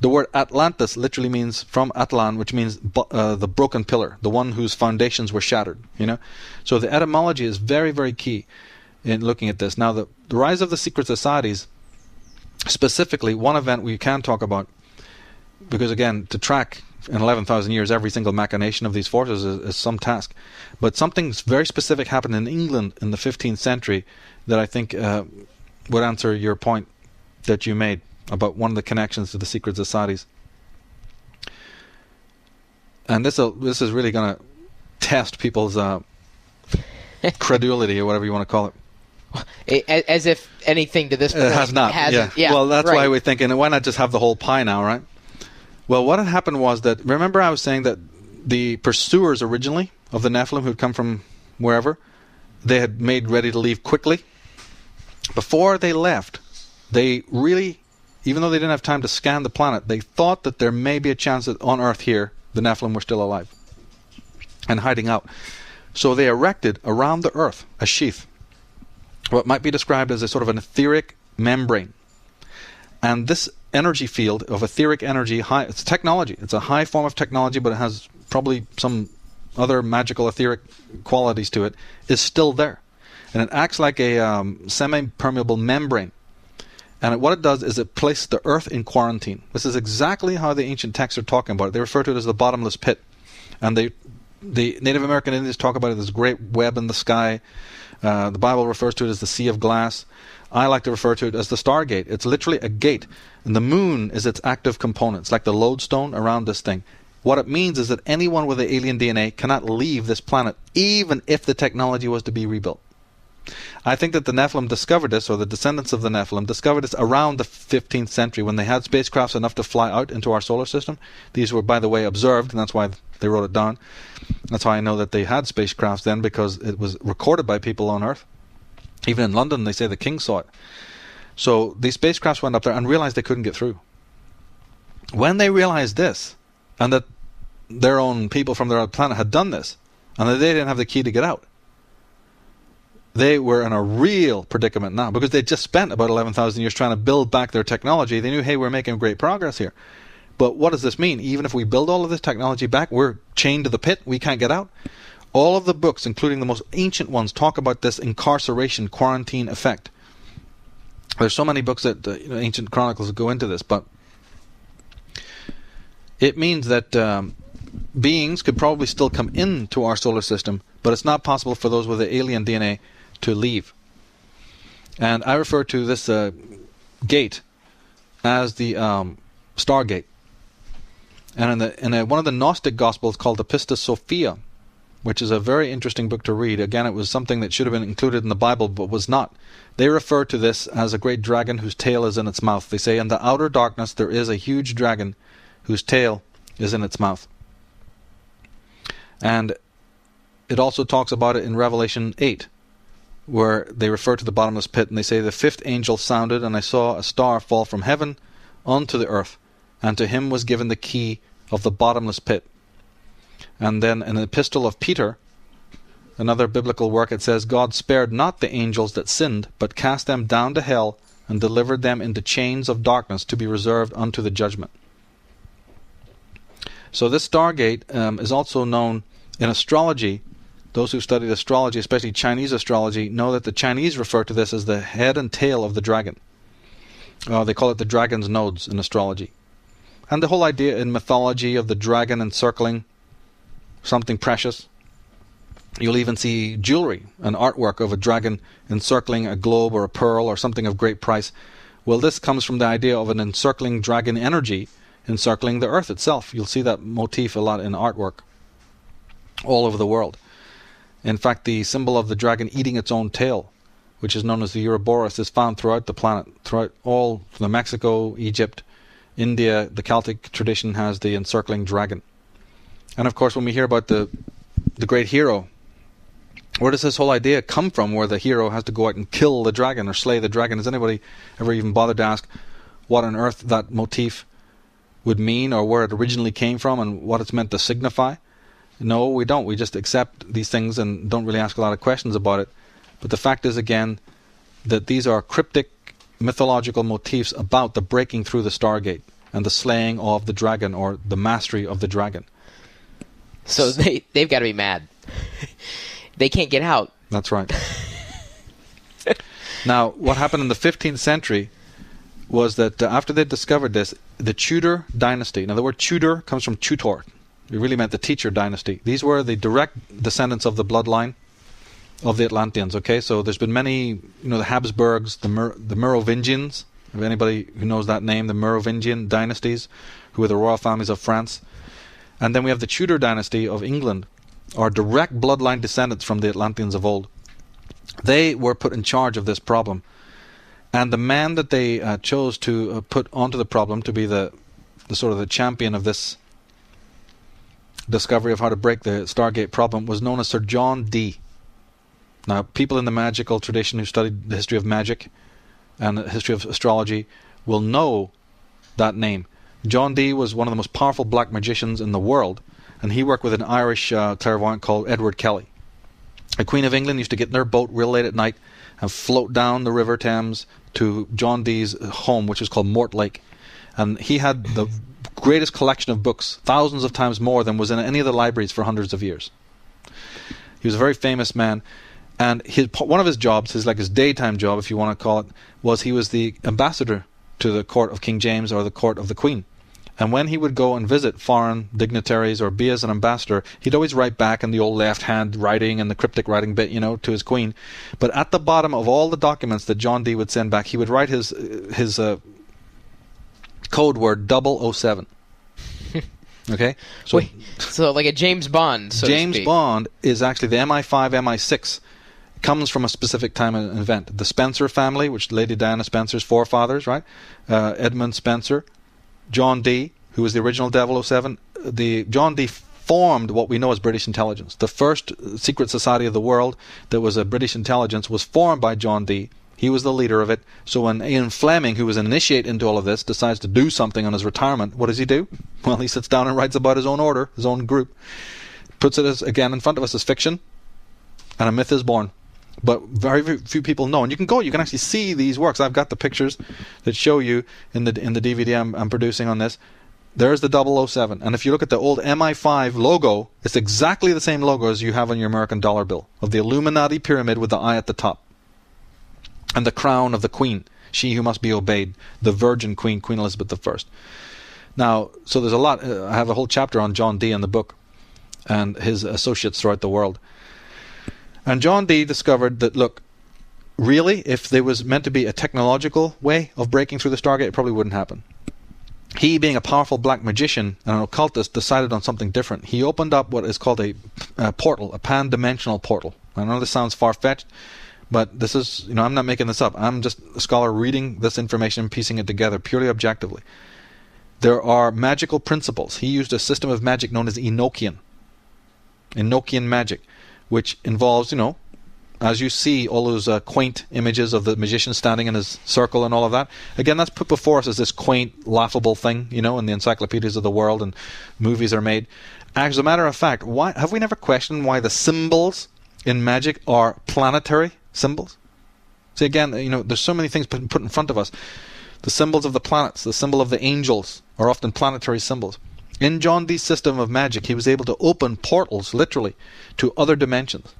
The word Atlantis literally means from Atlan, which means the broken pillar, the one whose foundations were shattered. So the etymology is very, very key in looking at this. Now, the rise of the secret societies, specifically, one event we can talk about, because again, to track in 11,000 years every single machination of these forces is some task. But something very specific happened in England in the 15th century that I think would answer your point that you made about one of the connections to the secret societies. And this is really going to test people's credulity, or whatever you want to call it. As if anything to this point has not. Yeah. Well, that's right. why we're thinking, why not just have the whole pie now, right? Well, what had happened was that, remember I was saying that the pursuers originally of the Nephilim, who'd come from wherever, they had made ready to leave quickly. Before they left, they really, even though they didn't have time to scan the planet, they thought that there may be a chance that on Earth here, the Nephilim were still alive and hiding out. So they erected around the Earth a sheath, what might be described as a sort of an etheric membrane. And this energy field of etheric energy, it's technology. It's a high form of technology, but it has probably some other magical etheric qualities to it, is still there. And it acts like a semi-permeable membrane. And what it does is it places the Earth in quarantine. This is exactly how the ancient texts are talking about it. They refer to it as the bottomless pit. And the Native American Indians talk about it as great web in the sky. The Bible refers to it as the sea of glass. I like to refer to it as the Stargate. It's literally a gate. And the moon is its active component. It's like the lodestone around this thing. What it means is that anyone with the alien DNA cannot leave this planet, even if the technology was to be rebuilt. I think that the Nephilim discovered this, or the descendants of the Nephilim discovered this around the 15th century when they had spacecrafts enough to fly out into our solar system. These were, by the way, observed, and that's why they wrote it down. That's how I know that they had spacecrafts then, because it was recorded by people on Earth. Even in London, they say the king saw it. So these spacecrafts went up there and realized they couldn't get through. When they realized this, and that their own people from their own planet had done this, and that they didn't have the key to get out, they were in a real predicament now, because they just spent about 11,000 years trying to build back their technology. They knew, hey, we're making great progress here. But what does this mean? Even if we build all of this technology back, we're chained to the pit. We can't get out. All of the books, including the most ancient ones, talk about this incarceration, quarantine effect. There's so many books that ancient chronicles go into this, but it means that beings could probably still come into our solar system, but it's not possible for those with the alien DNA to leave. And I refer to this gate as the Stargate. And in one of the Gnostic Gospels called the Pistis Sophia, which is a very interesting book to read. Again, it was something that should have been included in the Bible, but was not. They refer to this as a great dragon whose tail is in its mouth. They say, in the outer darkness there is a huge dragon whose tail is in its mouth. And it also talks about it in Revelation 8, where they refer to the bottomless pit, and they say, the fifth angel sounded, and I saw a star fall from heaven onto the earth, and to him was given the key of the bottomless pit. And then in the epistle of Peter, another biblical work, it says, God spared not the angels that sinned, but cast them down to hell, and delivered them into chains of darkness to be reserved unto the judgment. So this Stargate is also known in astrology. Those who studied astrology, especially Chinese astrology, know that the Chinese refer to this as the head and tail of the dragon. They call it the dragon's nodes in astrology. And the whole idea in mythology of the dragon encircling something precious. You'll even see jewelry, an artwork of a dragon encircling a globe or a pearl or something of great price. Well, this comes from the idea of an encircling dragon energy encircling the earth itself. You'll see that motif a lot in artwork all over the world. In fact, the symbol of the dragon eating its own tail, which is known as the Ouroboros, is found throughout the planet, throughout all the Mexico, Egypt, India. The Celtic tradition has the encircling dragon. And of course, when we hear about the great hero, where does this whole idea come from, where the hero has to go out and kill the dragon or slay the dragon? Has anybody ever even bothered to ask what on earth that motif would mean, or where it originally came from and what it's meant to signify? No, we don't. We just accept these things and don't really ask a lot of questions about it. But the fact is, again, that these are cryptic mythological motifs about the breaking through the Stargate. and the slaying of the dragon, or the mastery of the dragon. So they've got to be mad. They can't get out. That's right. Now, what happened in the 15th century was that after they discovered this, the Tudor dynasty, now the word Tudor comes from tutor. It really meant the teacher dynasty. These were the direct descendants of the bloodline of the Atlanteans, okay? So there's been many, the Habsburgs, the Merovingians, if anybody who knows that name, the Merovingian dynasties, who were the royal families of France. And then we have the Tudor dynasty of England, are direct bloodline descendants from the Atlanteans of old. They were put in charge of this problem. And the man that they chose to put onto the problem to be the sort of the champion of this discovery of how to break the Stargate problem was known as Sir John Dee. Now, people in the magical tradition who studied the history of magic and the history of astrology will know that name. John Dee was one of the most powerful black magicians in the world, and he worked with an Irish clairvoyant called Edward Kelly. The Queen of England used to get in their boat real late at night and float down the River Thames to John Dee's home, which is called Mortlake. And he had the greatest collection of books, thousands of times more than was in any of the libraries for hundreds of years. He was a very famous man. And one of his jobs, his daytime job, if you want to call it, was he was the ambassador to the court of King James or the court of the Queen. And when he would go and visit foreign dignitaries or be as an ambassador, he'd always write back in the old left-hand writing and the cryptic writing bit, to his queen. But at the bottom of all the documents that John Dee would send back, he would write his code word 007. Okay? So, wait, so like a James Bond, so James to speak. Bond is actually the MI5, MI6. Comes from a specific time and event. The Spencer family, which Lady Diana Spencer's forefathers, right? Edmund Spencer, John Dee, who was the original 007. John Dee formed what we know as British intelligence. The first secret society of the world that was a British intelligence was formed by John Dee. He was the leader of it. So when Ian Fleming, who was an initiate into all of this, decides to do something on his retirement, what does he do? Well, he sits down and writes about his own order, his own group, puts it as, again, in front of us as fiction, and a myth is born. But very, very few people know. And you can actually see these works. I've got the pictures that show you in the DVD I'm producing on this. There's the 007. And if you look at the old MI5 logo, it's exactly the same logo as you have on your American dollar bill, of the Illuminati pyramid with the eye at the top. And the crown of the Queen, she who must be obeyed, the Virgin Queen, Queen Elizabeth I. Now, so there's a lot. I have a whole chapter on John Dee in the book and his associates throughout the world. And John Dee discovered that, look, really, if there was meant to be a technological way of breaking through the Stargate, it probably wouldn't happen. He, being a powerful black magician and an occultist, decided on something different. He opened up what is called a portal, a pan-dimensional portal. I know this sounds far-fetched, but this is, I'm not making this up. I'm just a scholar reading this information and piecing it together purely objectively. There are magical principles. He used a system of magic known as Enochian magic, which involves, as you see all those quaint images of the magician standing in his circle and all of that. Again, that's put before us as this quaint, laughable thing, in the encyclopedias of the world, and movies are made. As a matter of fact, why have we never questioned why the symbols in magic are planetary symbols? See, again, there's so many things put in front of us. The symbols of the planets, the symbol of the angels, are often planetary symbols. In John Dee's system of magic, he was able to open portals, literally, to other dimensions,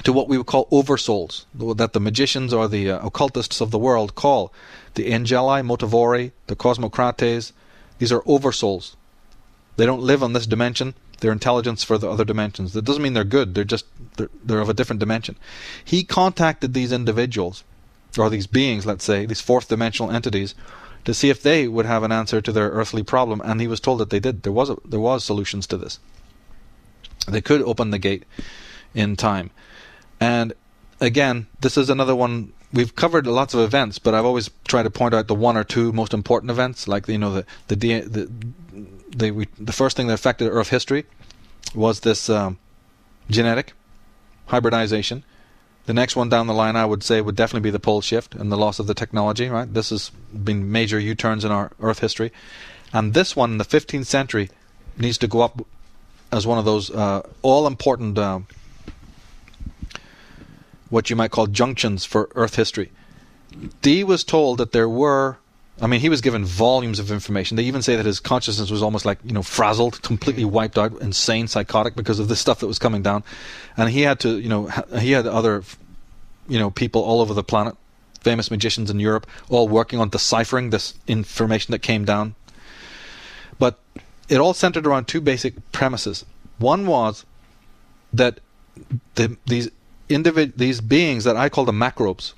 to what we would call oversouls, that the magicians or the occultists of the world call the angeli motivori, the cosmocrates. These are oversouls. They don't live on this dimension. They're intelligence for the other dimensions. That doesn't mean they're good. They're of a different dimension. He contacted these individuals, or these beings, let's say, these fourth dimensional entities, to see if they would have an answer to their earthly problem, and he was told that they did. There was solutions to this. They could open the gate in time. And again, this is another one. We've covered lots of events, but I've always tried to point out the one or two most important events, like the first thing that affected Earth history was this genetic hybridization. The next one down the line, I would say, would definitely be the pole shift and the loss of the technology. Right, this has been major U-turns in our Earth history, and this one in the 15th century needs to go up as one of those all-important, what you might call junctions for Earth history. Dee was told that there were I mean, he was given volumes of information. They even say that his consciousness was almost like, frazzled, completely wiped out, insane, psychotic because of the stuff that was coming down. And he had to, he had other, people all over the planet, famous magicians in Europe, all working on deciphering this information that came down. But it all centered around two basic premises. One was that these beings that I call the Macrobes,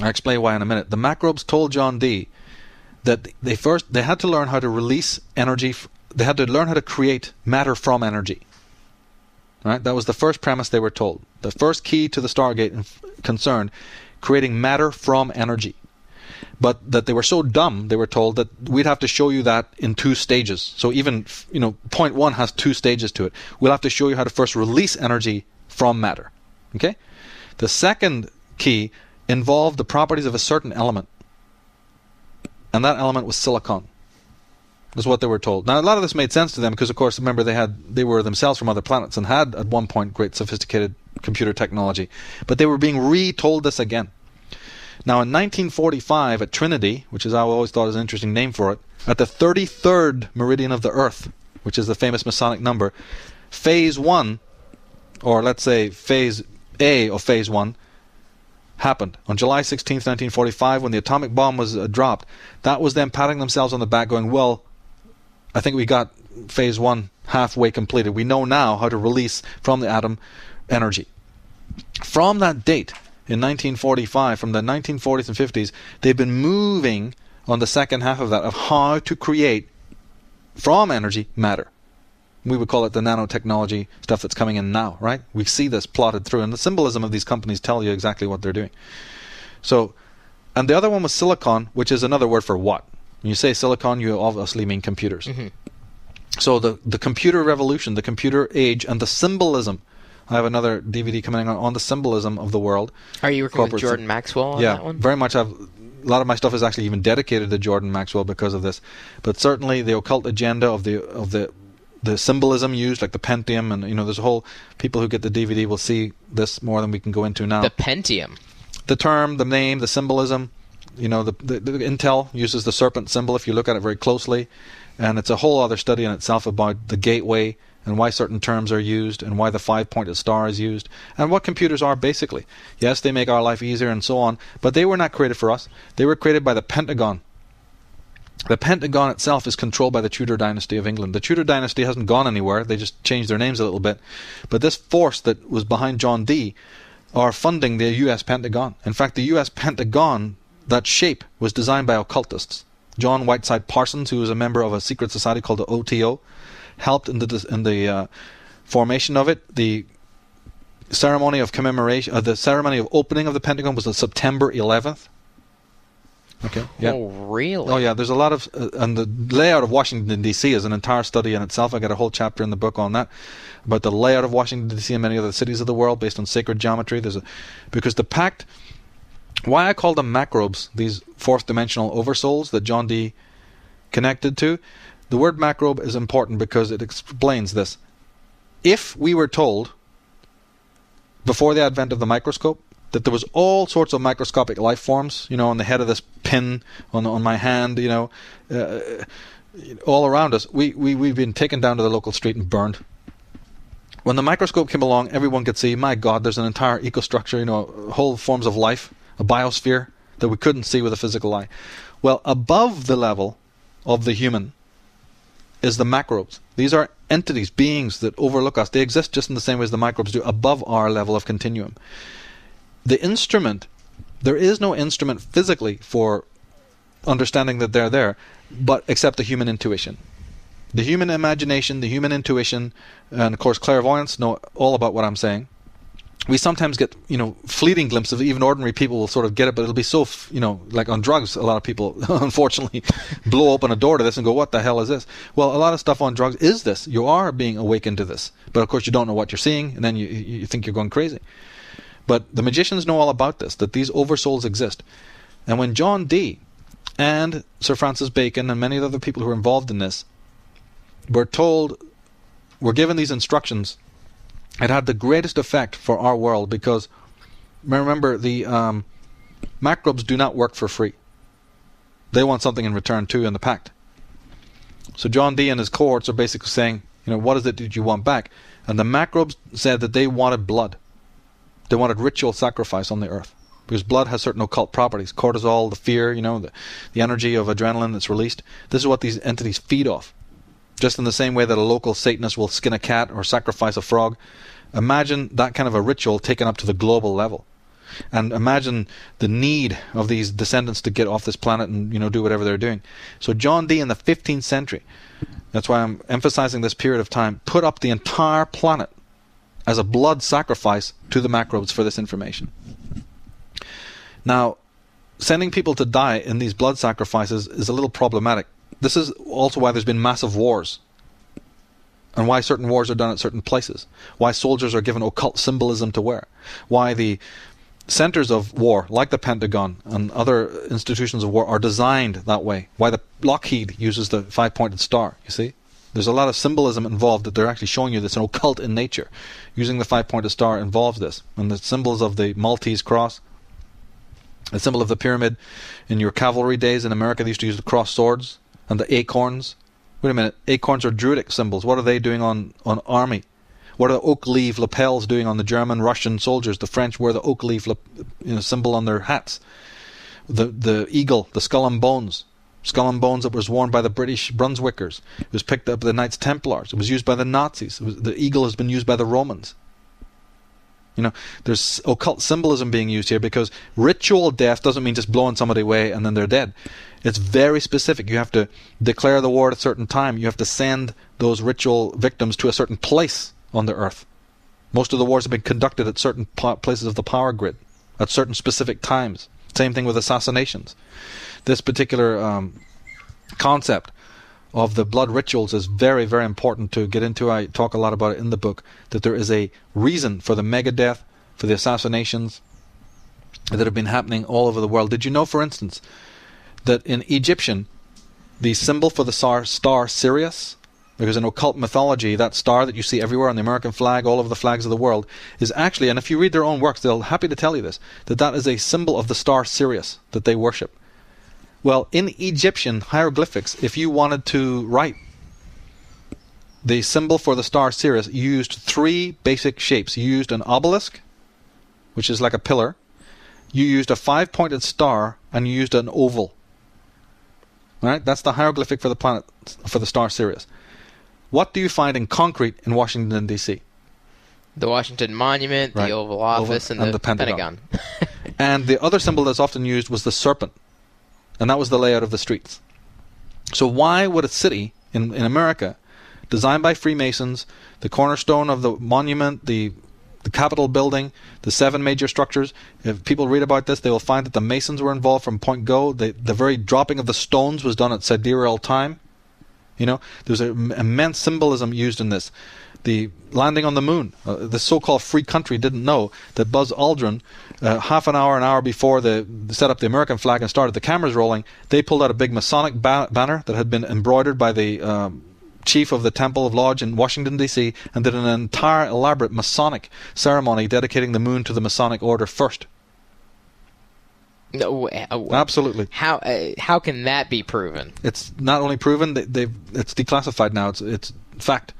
I'll explain why in a minute. The Macrobes told John Dee that they had to learn how to release energy. They had to learn how to create matter from energy. Right? That was the first premise they were told. The first key to the Stargate concerned creating matter from energy. But that they were so dumb, they were told that we'd have to show you that in 2 stages. So even, point 1 has 2 stages to it. We'll have to show you how to first release energy from matter. Okay? The second key involved the properties of a certain element. And that element was silicon. That's what they were told. Now, a lot of this made sense to them because, of course, remember they were themselves from other planets and had, at one point, great sophisticated computer technology. But they were being retold this again. Now, in 1945 at Trinity, which is I always thought was an interesting name for it, at the 33rd meridian of the Earth, which is the famous Masonic number, Phase 1, or let's say Phase A of Phase 1, happened on July 16th, 1945, when the atomic bomb was dropped. That was them patting themselves on the back going, well, I think we got Phase 1 halfway completed. We know now how to release from the atom energy. From that date, in 1945, from the 1940s and 50s, they've been moving on the second half of that, of how to create from energy matter. We would call it the nanotechnology stuff that's coming in now, right? We see this plotted through, and the symbolism of these companies tell you exactly what they're doing. So, and the other one was silicon, which is another word for what? When you say silicon, you obviously mean computers. Mm-hmm. So the computer revolution, the computer age, and the symbolism. I have another DVD coming on the symbolism of the world. Are you working with Jordan Maxwell on that one? Yeah, very much. A lot of my stuff is actually even dedicated to Jordan Maxwell because of this. But certainly the occult agenda of the symbolism used, like the Pentium, and there's a whole, people who get the DVD will see this more than we can go into now. The Pentium. The term, the name, the symbolism. The Intel uses the serpent symbol if you look at it very closely, and it's a whole other study in itself about the gateway and why certain terms are used and why the 5-pointed star is used and what computers are basically. Yes, they make our life easier and so on, but they were not created for us. They were created by the Pentagon. The Pentagon itself is controlled by the Tudor dynasty of England. The Tudor dynasty hasn't gone anywhere. They just changed their names a little bit. But this force that was behind John Dee are funding the U.S. Pentagon. In fact, the U.S. Pentagon, that shape, was designed by occultists. John Whiteside Parsons, who was a member of a secret society called the OTO, helped in the formation of it. The ceremony of commemoration, the ceremony of opening of the Pentagon was on September 11th. Okay. Yeah. Oh, really? Oh, yeah. There's a lot of, and the layout of Washington D.C. is an entire study in itself. I got a whole chapter in the book on that, about the layout of Washington D.C. and many other cities of the world based on sacred geometry. Because the pact, why I call them Macrobes, these fourth dimensional oversouls that John Dee connected to. The word macrobe is important because it explains this. If we were told before the advent of the microscope that there was all sorts of microscopic life forms, on the head of this pin, on my hand, all around us, we've been taken down to the local street and burned. When the microscope came along, everyone could see, my God, there's an entire ecostructure, whole forms of life, a biosphere that we couldn't see with a physical eye. Well, above the level of the human is the macrobes. These are entities, beings that overlook us. They exist just in the same way as the microbes do, above our level of continuum. The instrument, there is no instrument physically for understanding that they're there, but except the human intuition. The human imagination, the human intuition, and of course clairvoyance know all about what I'm saying. We sometimes get, fleeting glimpses of, even ordinary people will sort of get it, but it'll be so, like on drugs, a lot of people, unfortunately, blow open a door to this and go, what the hell is this? Well, a lot of stuff on drugs is this. You are being awakened to this. But of course you don't know what you're seeing, and then you think you're going crazy. But the magicians know all about this, that these oversouls exist. And when John Dee and Sir Francis Bacon and many other people who were involved in this were given these instructions, it had the greatest effect for our world because, remember, the Macrobes do not work for free. They want something in return too in the pact. So John Dee and his cohorts are basically saying, what is it that you want back? And the Macrobes said that they wanted blood. They wanted ritual sacrifice on the earth. Because blood has certain occult properties. Cortisol, the fear, the energy of adrenaline that's released. This is what these entities feed off. Just in the same way that a local Satanist will skin a cat or sacrifice a frog. Imagine that kind of a ritual taken up to the global level. And imagine the need of these descendants to get off this planet and do whatever they're doing. So John Dee in the 15th century, that's why I'm emphasizing this period of time, put up the entire planet as a blood sacrifice to the Macrobes for this information. Now, sending people to die in these blood sacrifices is a little problematic. This is also why there's been massive wars, and why certain wars are done at certain places, why soldiers are given occult symbolism to wear, why the centers of war, like the Pentagon and other institutions of war, are designed that way, why the Lockheed uses the five-pointed star, you see? There's a lot of symbolism involved that they're actually showing you that's an occult in nature. Using the five-pointed star involves this. And the symbols of the Maltese cross, the symbol of the pyramid. In your cavalry days in America, they used to use the cross swords and the acorns. Wait a minute, acorns are Druidic symbols. What are they doing on army? What are the oak leaf lapels doing on the German, Russian soldiers? The French wear the oak leaf symbol on their hats. The eagle, the skull and bones. Skull and bones that was worn by the British Brunswickers. It was picked up by the Knights Templars. It was used by the Nazis. The eagle has been used by the Romans. There's occult symbolism being used here, because ritual death doesn't mean just blowing somebody away and then they're dead. It's very specific. You have to declare the war at a certain time. You have to send those ritual victims to a certain place on the earth. Most of the wars have been conducted at certain places of the power grid at certain specific times. Same thing with assassinations. This particular concept of the blood rituals is very, very important to get into. I talk a lot about it in the book, that there is a reason for the megadeath, for the assassinations that have been happening all over the world. Did you know, for instance, that in Egyptian, the symbol for the star Sirius, because in occult mythology, that star that you see everywhere on the American flag, all over the flags of the world, is actually, and if you read their own works, they'll happy to tell you this, that is a symbol of the star Sirius that they worship. Well, in Egyptian hieroglyphics, if you wanted to write the symbol for the star Sirius, you used three basic shapes. You used an obelisk, which is like a pillar. You used a five-pointed star, and you used an oval. All right? That's the hieroglyphic for the planet, for the star Sirius. What do you find in concrete in Washington, D.C.? The Washington Monument, right. The Oval Office, and the Pentagon. And the other symbol that's often used was the serpent. And that was the layout of the streets. So why would a city in America, designed by Freemasons, the cornerstone of the monument, the Capitol building, the 7 major structures, if people read about this, they will find that the Masons were involved from point go. The very dropping of the stones was done at sidereal time. There's an immense symbolism used in this. The landing on the moon, the so-called free country didn't know that Buzz Aldrin, half an hour before they set up the American flag and started the cameras rolling, they pulled out a big Masonic banner that had been embroidered by the chief of the Temple of Lodge in Washington, D.C., and did an entire elaborate Masonic ceremony dedicating the moon to the Masonic order first. No, absolutely. How can that be proven? It's not only proven; it's declassified now. It's fact.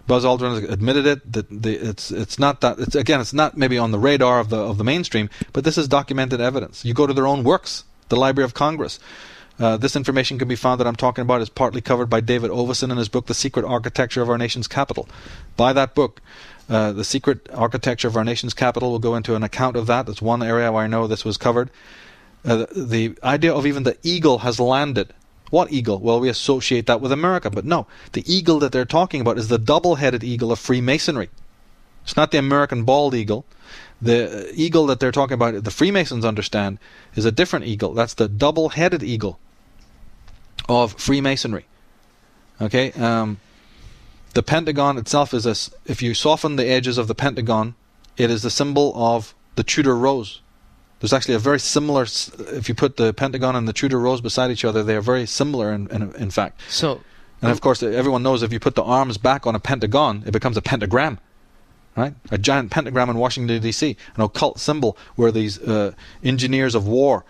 Buzz Aldrin has admitted it. That it's not that. It's not maybe on the radar of the mainstream, but this is documented evidence. You go to their own works, the Library of Congress. This information can be found that I'm talking about is partly covered by David Oveson in his book, The Secret Architecture of Our Nation's Capital. Buy that book. The Secret Architecture of Our Nation's Capital will go into an account of that. That's one area where I know this was covered. The idea of even the eagle has landed. What eagle? Well, we associate that with America, but no. The eagle that they're talking about is the double-headed eagle of Freemasonry. It's not the American bald eagle. The eagle that they're talking about, the Freemasons understand, is a different eagle. That's the double-headed eagle of Freemasonry. Okay? The Pentagon itself is if you soften the edges of the Pentagon, it is the symbol of the Tudor rose. There's actually a very similar, if you put the Pentagon and the Tudor rose beside each other, they are very similar in fact. And of course, everyone knows if you put the arms back on a pentagon, it becomes a pentagram. Right? A giant pentagram in Washington, D.C., an occult symbol where these engineers of war